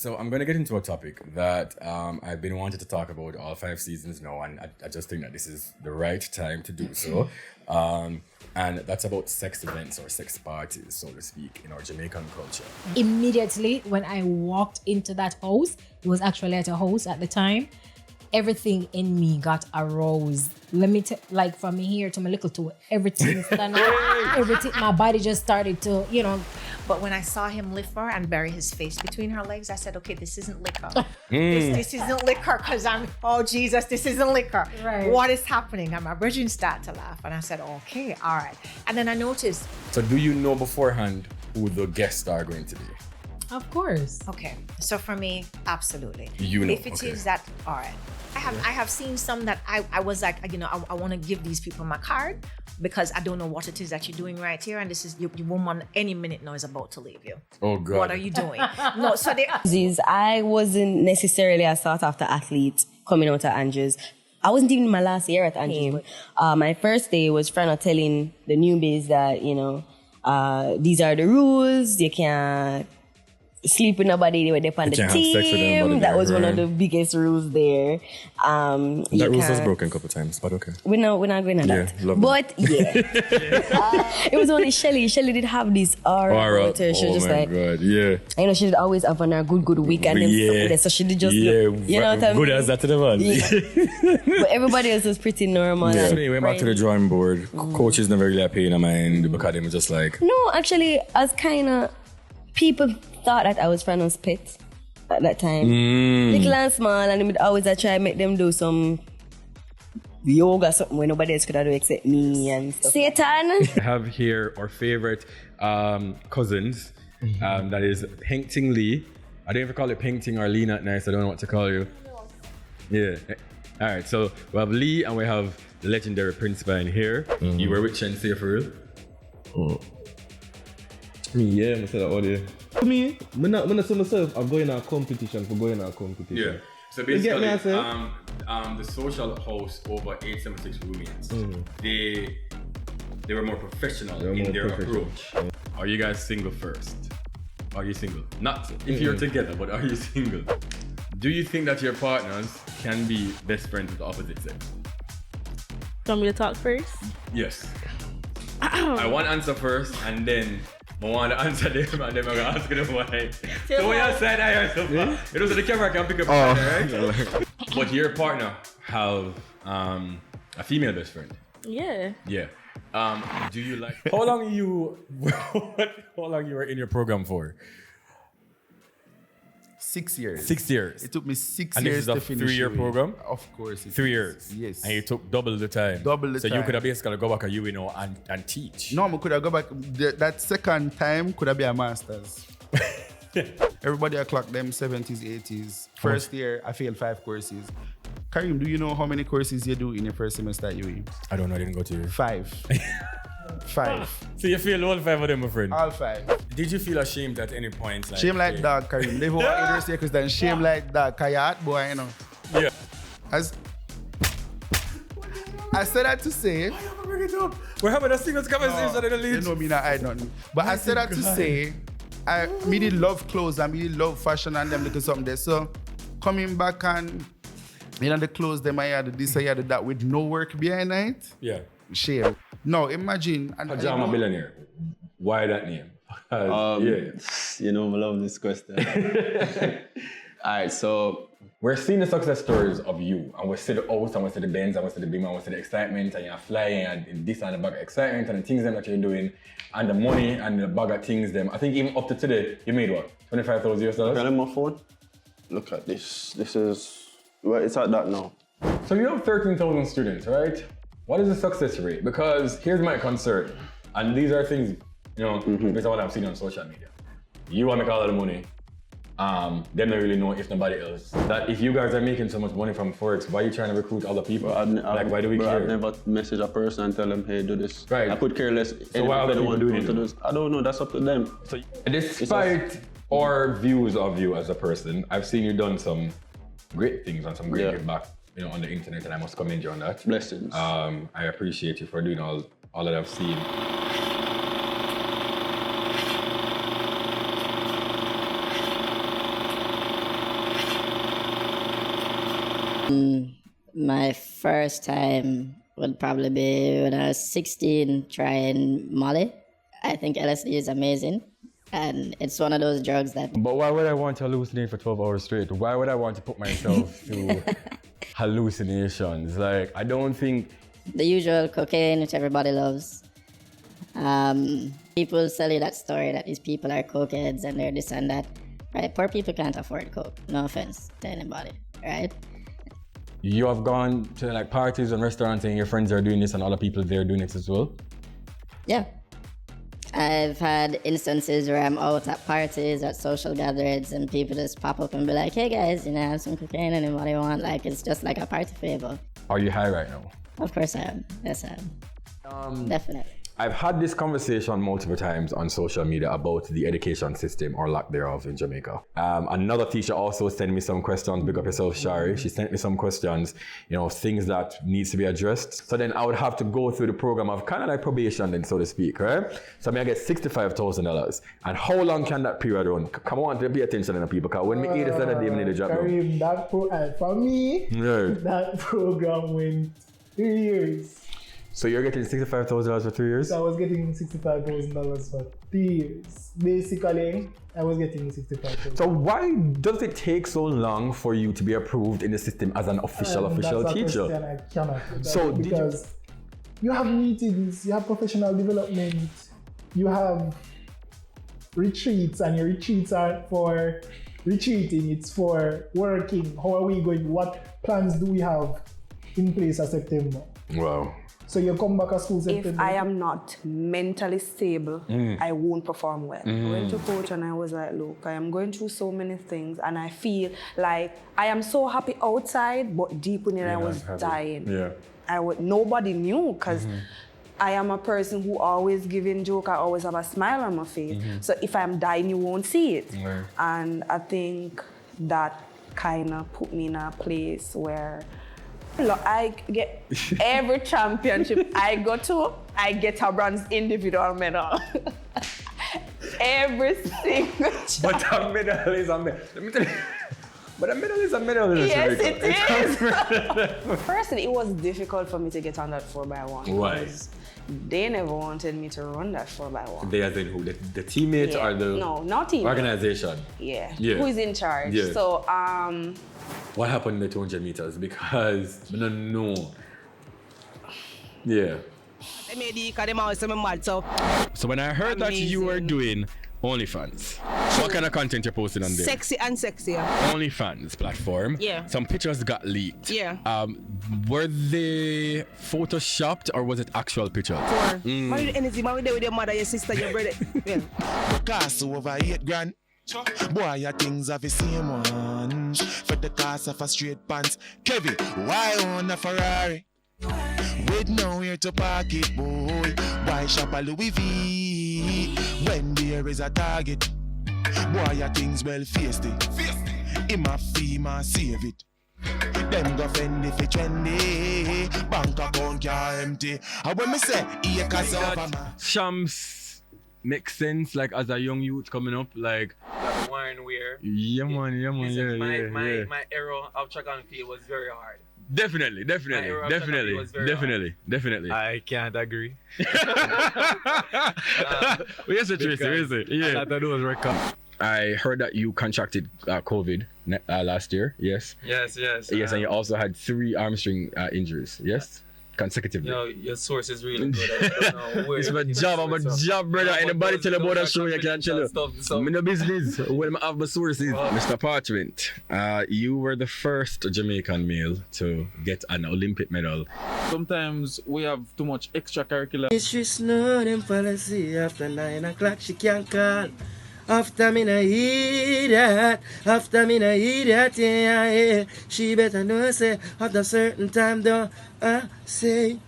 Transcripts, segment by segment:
So I'm going to get into a topic that I've been wanting to talk about all 5 seasons now, and I just think that this is the right time to do so. And that's about sex events or sex parties, so to speak, in our Jamaican culture. Immediately when I walked into that house, it was actually at a house at the time, everything in me got aroused. Let me like from here to my little toe, everything stand up, everything, my body just started to, But when I saw him lift her and bury his face between her legs, I said, okay, this isn't liquor. This isn't liquor, because oh Jesus, this isn't liquor. Right. What is happening? And my brethren started to laugh. And I said, okay, all right. And then I noticed. So do you know beforehand who the guests are going to be? Of course. Okay, so for me, absolutely. You know, if it is that, all right. I have seen some that I was like, I want to give these people my card because I don't know what it is that you're doing right here, and this is your woman any minute now is about to leave you. Oh God. What are you doing? No, so they. I wasn't necessarily a sought after athlete coming out of Andrews. I wasn't even in my last year at Andrews. But, my first day was Fran telling the newbies that these are the rules. You can't sleep with nobody. They were there on the team. That was one of the biggest rules there. That rule was broken a couple of times, but okay. We're not going to that. But it was only Shelly. Shelly did have this aura about her. She was just like, God, yeah. She did always have on her good week and then so she did just look, you know what I mean? Good as that to the man. Yeah. But everybody else was pretty normal. Yeah. So we went back to the drawing board. Coaches never really paying a mind because they were just like... No, actually, as kind of people thought that I was Frano's pet at that time. Little and small, and I would always try to make them do some yoga, something where nobody else could do except me and stuff. Satan! I have here our favorite cousins. That is Bwoyatingz Lee. I don't even call it Painting or Lee Not Nice. I don't know what to call you. Yeah. All right, so we have Lee and we have the legendary Principal in here. You were with Shenseea for real? Yeah, I said that all day. For me, when I say myself, I'm going to a competition for going to a competition. Yeah. So basically, the social host over 876 roommates, they were more professional in their approach. Are you guys single first? Are you single? Not if you're together, but are you single? Do you think that your partners can be best friends with the opposite sex? Want me to talk first? Yes. I want to answer first, and then I want to answer them, and then I'm going to ask them why. So when you said I heard so far, it was the camera can pick up right? But your partner have a female best friend. Yeah. Yeah. Do you like... How long you were in your program for? 6 years. 6 years. It took me 6 and years to finish. And this is a 3-year program? Of course. 3 years? Yes. And you took double the time? Double the time. So you could have basically go back and teach? No, I could have go back. That second time could have been a master's. Everybody I clocked them 70s, 80s. First year, I failed 5 courses. Karim, do you know how many courses you do in your first semester at UE? I don't know, I didn't go to 5. 5. So you failed all 5 of them, my friend? All 5. Did you feel ashamed at any point? Shame like dog, Karim. They were either say because then shame like dog. Kayat boy, you know. Yeah. I said that to say. Why you bring it up? We're having a serious conversation in the lead. You know me not hide nothing. But I said that to say, me did love clothes and me did love fashion and them little something there. So coming back and the clothes them I had this, I had that with no work behind it. Yeah. Shame. No, imagine. Pajama Billionaire. Why that name? You know, I love this question. All right, so we're seeing the success stories of you, and we see the house, and we see the Benz, and we see the beam, and we see the excitement, and you're flying, and this and the bag of excitement, and the things them that you're doing, and the money, and the bag of things them. I think even up to today, you made what? 25,000 US dollars? Look at my phone. Look at this. This is, well, it's at that now. So you have 13,000 students, right? What is the success rate? Because here's my concern, and these are things, based on what I've seen on social media. You want to make all of the money. They don't really know if nobody else. That if you guys are making so much money from Forex, why are you trying to recruit other people? Why do we care? I've never messaged a person and tell them, hey, do this. Right. I could care less. So why are they doing it? I don't know, that's up to them. So despite our views of you as a person, I've seen you done some great things and some great give back, on the internet, and I must commend you on that. Blessings. I appreciate you for doing all that I've seen. My first time would probably be when I was 16 trying Molly. I think LSD is amazing. And it's one of those drugs that... But why would I want to hallucinate for 12 hours straight? Why would I want to put myself through hallucinations? Like, I don't think... The usual cocaine, which everybody loves. People sell you that story that these people are cokeheads and they're this and that. Right? Poor people can't afford coke. No offense to anybody, right? You have gone to like parties and restaurants and your friends are doing this and other people there doing it as well? Yeah. I've had instances where I'm out at parties, at social gatherings, and people just pop up and be like, hey guys, I have some cocaine, anybody want? Like, it's just like a party favor. Are you high right now? Of course I am. Yes, I am. Definitely. I've had this conversation multiple times on social media about the education system or lack thereof in Jamaica. Another teacher also sent me some questions, big up yourself, Shari. She sent me some questions, things that needs to be addressed. So then I would have to go through the program of kind of like probation then, so to speak, right? So I get $65,000. And how long can that period run? Come on, pay attention to the people, because when me eat this other day, I need a job. Kareem, for me, that program went 3 years. So you're getting $65,000 for 3 years? So I was getting $65,000 for 3 years. Basically, I was getting $65,000. So why does it take so long for you to be approved in the system as an official teacher? That's a question I cannot. So because you have meetings, you have professional development, you have retreats, and your retreats aren't for retreating, it's for working. How are we going? What plans do we have in place for September? Wow. So you come back to school September? If I am not mentally stable, I won't perform well. I went to coach and I was like, look, I am going through so many things and I feel like I am so happy outside, but deep within I was dying. Yeah. Nobody knew because I am a person who always giving joke, I always have a smile on my face. So if I'm dying, you won't see it. And I think that kind of put me in a place where I get every championship I go to, I get a bronze individual medal. Every single championship. But a medal is a medal. Let me tell you. But a medal is a medal. Yes, it is. Firstly, it was difficult for me to get on that 4x1. Why? They never wanted me to run that 4x1. They as in who? The teammates or the... No, not teammates. Organization? Yeah. Who is in charge? Yeah. So, what happened in the 200 meters? Because I don't know. Yeah. So when I heard that you were doing OnlyFans, what kind of content you're posting on there? Sexy and sexier. OnlyFans platform. Yeah. Some pictures got leaked. Yeah. Were they photoshopped or was it actual pictures? Anything, man, with your mother, your sister, your brother. Yeah. Cost over 8 grand. Bwoyatingz have the same one. For the cost of a straight pants. Kevin, why own a Ferrari? With nowhere to park it, boy. Why shop a Louis V? When there is a target. Bwoyatingz well faced it. Him a FEMA save it. Them go fend if it trendy. Bank account can't empty. And when me say, acres over man. Shams makes sense, like as a young youth coming up, like Wine wear. Yeah, man, Listen, yeah. My era of track and field was very hard. Definitely. I can't agree. Where's the Tracy? Where's it? Yeah. I thought it was record. I heard that you contracted COVID last year. Yes. Yes. Yes, and you also had 3 hamstring injuries. Yes. Consecutively. Your source is really good. I don't know where. It's my job, brother. Anybody tell about that show, you can't tell you. I'm in the business. When I have my sources. Mr. Parchment, you were the first Jamaican male to get an Olympic medal. Sometimes we have too much extracurricular. She's not in policy. After 9 o'clock, she can't call. After me na hear that, yeah. She better know, say, after certain time, though, I say,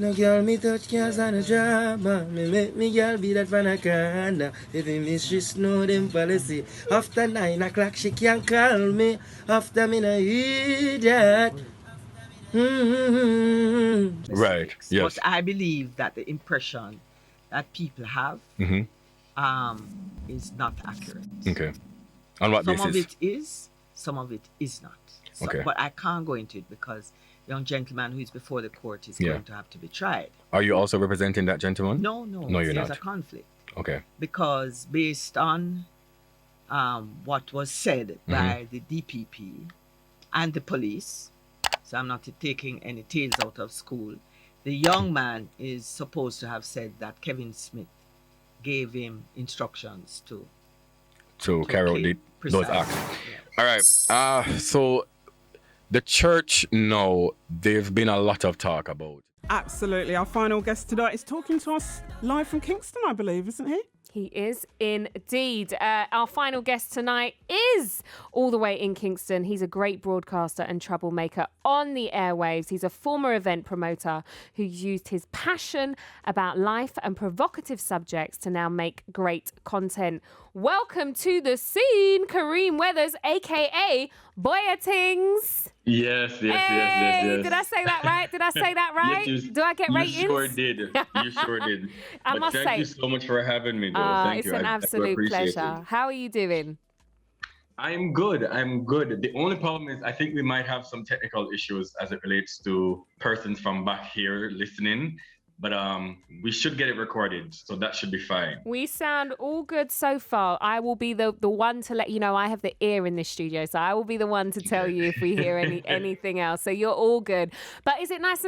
no girl, me touch cars on a drama. Me make me girl be that fan of corner. If you miss, she know them policy. After 9 o'clock, she can't call me. After me na hear that. Right, yes. But I believe that the impression that people have is not accurate. Okay. On what basis? Some of it is, some of it is not. So, Okay. but I can't go into it because the young gentleman who is before the court is going to have to be tried. Are you also representing that gentleman? No, you're there's not. a conflict. Okay. Because based on what was said by the DPP and the police, so I'm not taking any tales out of school, the young man is supposed to have said that Kevin Smith gave him instructions to carry out those acts. All right. So the church now, there's been a lot of talk about. Absolutely. Our final guest tonight is talking to us live from Kingston, I believe, isn't he? He is indeed. Our final guest tonight is all the way in Kingston. He's a great broadcaster and troublemaker on the airwaves. He's a former event promoter who used his passion about life and provocative subjects to now make great content. Welcome to the scene, Kareem Weathers, aka Bwoyatingz. Yes. Did I say that right? Yes, Do I get ratings? You sure did. You sure did. I must thank say, you so much for having me, though. Thank it's you. an I absolute appreciate pleasure. it. How are you doing? I'm good. The only problem is I think we might have some technical issues as it relates to persons from back here listening. But we should get it recorded, so that should be fine. We sound all good so far. I will be the one to let you know I have the ear in this studio, so I will be the one to tell you if we hear anything else. So you're all good. But is it nice and